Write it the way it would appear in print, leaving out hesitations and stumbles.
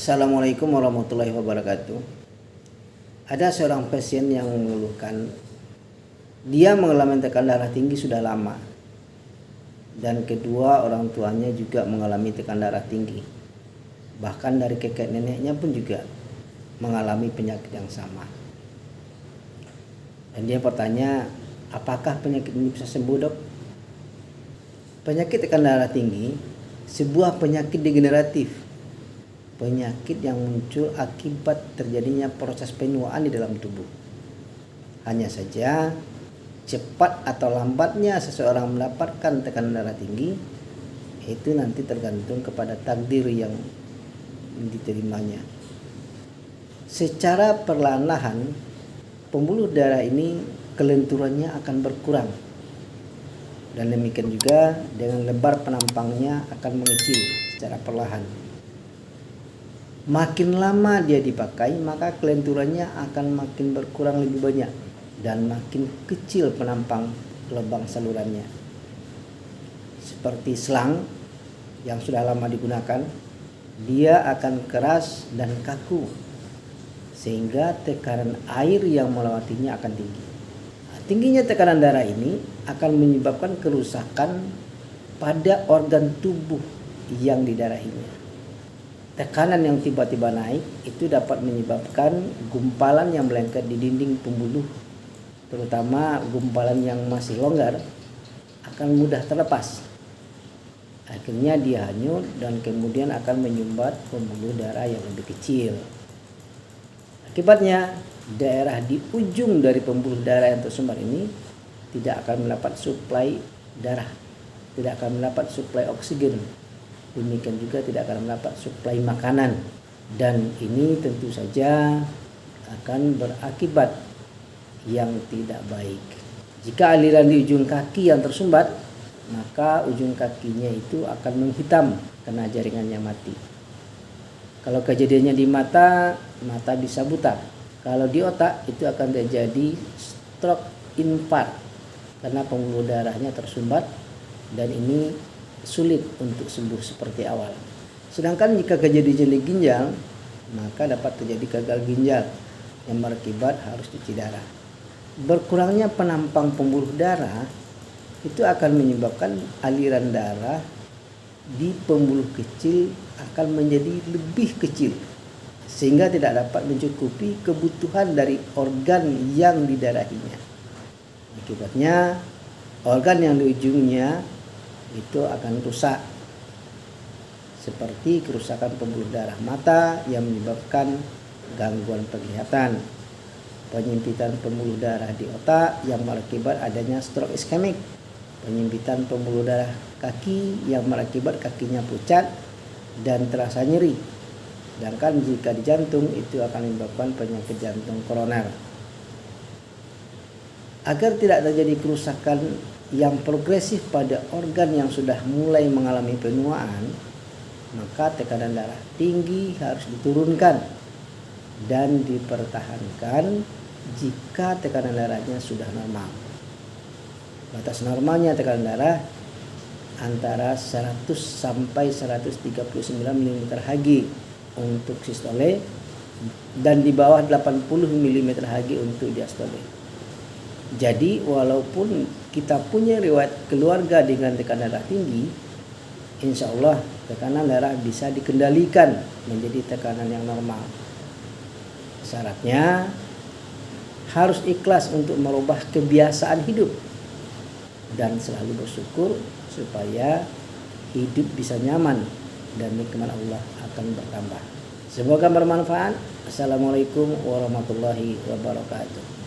Assalamualaikum warahmatullahi wabarakatuh. Ada seorang pasien yang mengeluhkan dia mengalami tekanan darah tinggi sudah lama, dan kedua orang tuanya juga mengalami tekanan darah tinggi. Bahkan dari kakek neneknya pun juga mengalami penyakit yang sama. Dan dia bertanya, apakah penyakit ini bisa sembuh, dok? Penyakit tekanan darah tinggi sebuah penyakit degeneratif, penyakit yang muncul akibat terjadinya proses penuaan di dalam tubuh. Hanya saja cepat atau lambatnya seseorang mendapatkan tekanan darah tinggi itu nanti tergantung kepada takdir yang diterimanya. Secara perlahan-lahan pembuluh darah ini kelenturannya akan berkurang, dan demikian juga dengan lebar penampangnya akan mengecil secara perlahan. Makin lama dia dipakai, maka kelenturannya akan makin berkurang lebih banyak dan makin kecil penampang lubang salurannya. Seperti selang yang sudah lama digunakan, dia akan keras dan kaku sehingga tekanan air yang melewatinya akan tinggi. Tingginya tekanan darah ini akan menyebabkan kerusakan pada organ tubuh yang didarahinya. Tekanan yang tiba-tiba naik itu dapat menyebabkan gumpalan yang melengket di dinding pembuluh, terutama gumpalan yang masih longgar, akan mudah terlepas. Akhirnya dia hanyut dan kemudian akan menyumbat pembuluh darah yang lebih kecil. Akibatnya, daerah di ujung dari pembuluh darah yang tersumbat ini tidak akan mendapat suplai darah, tidak akan mendapat suplai oksigen. Demikian juga tidak akan mendapat suplai makanan, dan ini tentu saja akan berakibat yang tidak baik. Jika aliran di ujung kaki yang tersumbat, maka ujung kakinya itu akan menghitam karena jaringannya mati. Kalau kejadiannya di mata, mata bisa buta. Kalau di otak, itu akan terjadi stroke infarct karena pembuluh darahnya tersumbat, dan ini sulit untuk sembuh seperti awal. Sedangkan jika kejadiannya di ginjal, maka dapat terjadi gagal ginjal yang berakibat harus cuci darah. Berkurangnya penampang pembuluh darah itu akan menyebabkan aliran darah di pembuluh kecil akan menjadi lebih kecil, sehingga tidak dapat mencukupi kebutuhan dari organ yang didarahinya. Akibatnya organ yang di ujungnya itu akan rusak, seperti kerusakan pembuluh darah mata yang menyebabkan gangguan penglihatan, penyempitan pembuluh darah di otak yang berakibat adanya stroke iskemik, penyempitan pembuluh darah kaki yang berakibat kakinya pucat dan terasa nyeri. Sedangkan jika di jantung itu akan menyebabkan penyakit jantung koroner. Agar tidak terjadi kerusakan yang progresif pada organ yang sudah mulai mengalami penuaan, maka tekanan darah tinggi harus diturunkan dan dipertahankan jika tekanan darahnya sudah normal. Batas normalnya tekanan darah antara 100 sampai 139 mm/Hg untuk sistole dan di bawah 80 mm/Hg untuk diastole. Jadi walaupun kita punya riwayat keluarga dengan tekanan darah tinggi, insya Allah tekanan darah bisa dikendalikan menjadi tekanan yang normal. Syaratnya harus ikhlas untuk merubah kebiasaan hidup dan selalu bersyukur supaya hidup bisa nyaman dan nikmat Allah akan bertambah. Semoga bermanfaat. Assalamualaikum warahmatullahi wabarakatuh.